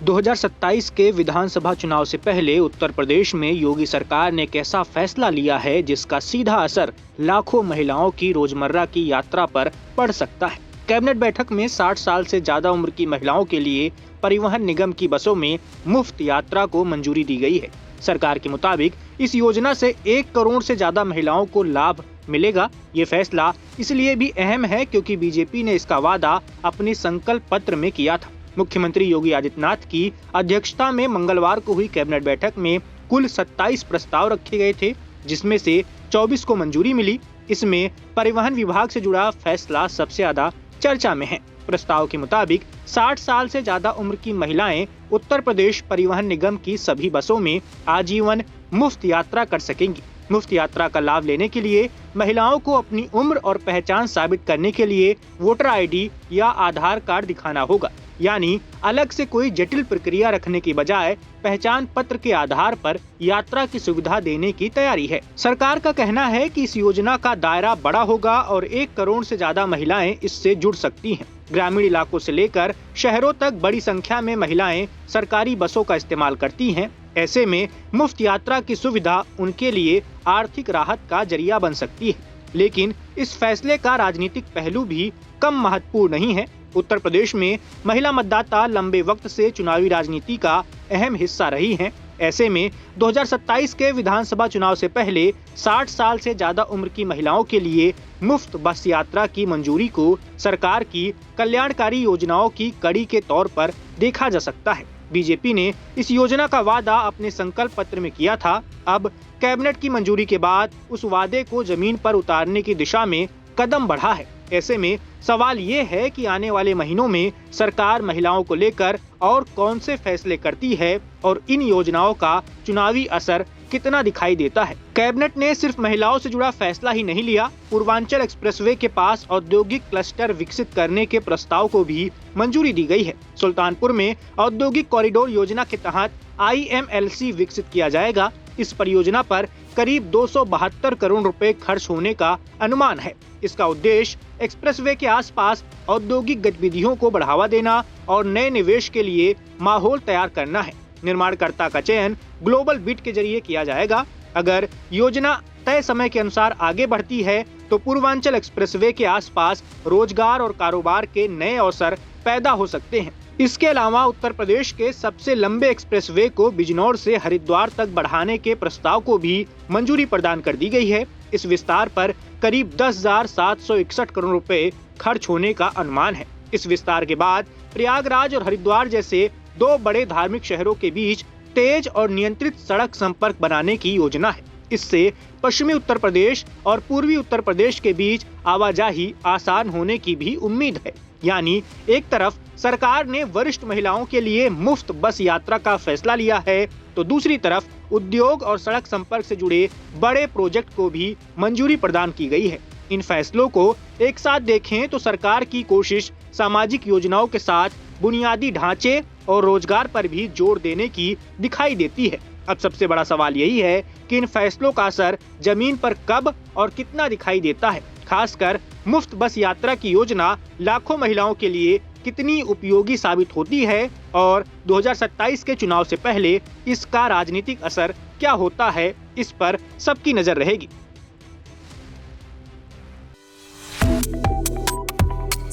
2027 के विधानसभा चुनाव से पहले उत्तर प्रदेश में योगी सरकार ने एक ऐसा फैसला लिया है जिसका सीधा असर लाखों महिलाओं की रोजमर्रा की यात्रा पर पड़ सकता है। कैबिनेट बैठक में 60 साल से ज्यादा उम्र की महिलाओं के लिए परिवहन निगम की बसों में मुफ्त यात्रा को मंजूरी दी गई है। सरकार के मुताबिक इस योजना से 1 करोड़ से ज्यादा महिलाओं को लाभ मिलेगा। ये फैसला इसलिए भी अहम है क्योंकि बीजेपी ने इसका वादा अपने संकल्प पत्र में किया था। मुख्यमंत्री योगी आदित्यनाथ की अध्यक्षता में मंगलवार को हुई कैबिनेट बैठक में कुल 27 प्रस्ताव रखे गए थे, जिसमें से 24 को मंजूरी मिली। इसमें परिवहन विभाग से जुड़ा फैसला सबसे ज्यादा चर्चा में है। प्रस्ताव के मुताबिक 60 साल से ज्यादा उम्र की महिलाएं उत्तर प्रदेश परिवहन निगम की सभी बसों में आजीवन मुफ्त यात्रा कर सकेंगी। मुफ्त यात्रा का लाभ लेने के लिए महिलाओं को अपनी उम्र और पहचान साबित करने के लिए वोटर आईडी या आधार कार्ड दिखाना होगा, यानी अलग से कोई जटिल प्रक्रिया रखने की बजाय पहचान पत्र के आधार पर यात्रा की सुविधा देने की तैयारी है। सरकार का कहना है कि इस योजना का दायरा बड़ा होगा और 1 करोड़ से ज्यादा महिलाएं इससे जुड़ सकती हैं। ग्रामीण इलाकों से लेकर शहरों तक बड़ी संख्या में महिलाएं सरकारी बसों का इस्तेमाल करती हैं। ऐसे में मुफ्त यात्रा की सुविधा उनके लिए आर्थिक राहत का जरिया बन सकती है। लेकिन इस फैसले का राजनीतिक पहलू भी कम महत्वपूर्ण नहीं है। उत्तर प्रदेश में महिला मतदाता लंबे वक्त से चुनावी राजनीति का अहम हिस्सा रही हैं। ऐसे में 2027 के विधानसभा चुनाव से पहले 60 साल से ज्यादा उम्र की महिलाओं के लिए मुफ्त बस यात्रा की मंजूरी को सरकार की कल्याणकारी योजनाओं की कड़ी के तौर पर देखा जा सकता है। बीजेपी ने इस योजना का वादा अपने संकल्प पत्र में किया था। अब कैबिनेट की मंजूरी के बाद उस वादे को जमीन पर उतारने की दिशा में कदम बढ़ा है। ऐसे में सवाल ये है कि आने वाले महीनों में सरकार महिलाओं को लेकर और कौन से फैसले करती है और इन योजनाओं का चुनावी असर कितना दिखाई देता है। कैबिनेट ने सिर्फ महिलाओं से जुड़ा फैसला ही नहीं लिया, पूर्वांचल एक्सप्रेसवे के पास औद्योगिक क्लस्टर विकसित करने के प्रस्ताव को भी मंजूरी दी गई है। सुल्तानपुर में औद्योगिक कॉरिडोर योजना के तहत IMLC विकसित किया जाएगा। इस परियोजना पर करीब 272 करोड़ रुपए खर्च होने का अनुमान है। इसका उद्देश्य एक्सप्रेसवे के आसपास औद्योगिक गतिविधियों को बढ़ावा देना और नए निवेश के लिए माहौल तैयार करना है। निर्माणकर्ता का चयन ग्लोबल बिड के जरिए किया जाएगा। अगर योजना तय समय के अनुसार आगे बढ़ती है तो पूर्वांचल एक्सप्रेसवे के आसपास रोजगार और कारोबार के नए अवसर पैदा हो सकते हैं। इसके अलावा उत्तर प्रदेश के सबसे लंबे एक्सप्रेसवे को बिजनौर से हरिद्वार तक बढ़ाने के प्रस्ताव को भी मंजूरी प्रदान कर दी गई है। इस विस्तार पर करीब 10,761 करोड़ रुपए खर्च होने का अनुमान है। इस विस्तार के बाद प्रयागराज और हरिद्वार जैसे 2 बड़े धार्मिक शहरों के बीच तेज और नियंत्रित सड़क संपर्क बनाने की योजना है। इससे पश्चिमी उत्तर प्रदेश और पूर्वी उत्तर प्रदेश के बीच आवाजाही आसान होने की भी उम्मीद है। यानी एक तरफ सरकार ने वरिष्ठ महिलाओं के लिए मुफ्त बस यात्रा का फैसला लिया है, तो दूसरी तरफ उद्योग और सड़क संपर्क से जुड़े बड़े प्रोजेक्ट को भी मंजूरी प्रदान की गई है। इन फैसलों को एक साथ देखें तो सरकार की कोशिश सामाजिक योजनाओं के साथ बुनियादी ढांचे और रोजगार पर भी जोर देने की दिखाई देती है। अब सबसे बड़ा सवाल यही है कि इन फैसलों का असर जमीन पर कब और कितना दिखाई देता है। खासकर मुफ्त बस यात्रा की योजना लाखों महिलाओं के लिए कितनी उपयोगी साबित होती है और 2027 के चुनाव से पहले इसका राजनीतिक असर क्या होता है, इस पर सबकी नजर रहेगी।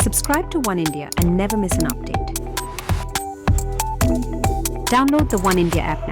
Subscribe to One India and never miss an update. Download the One India app now.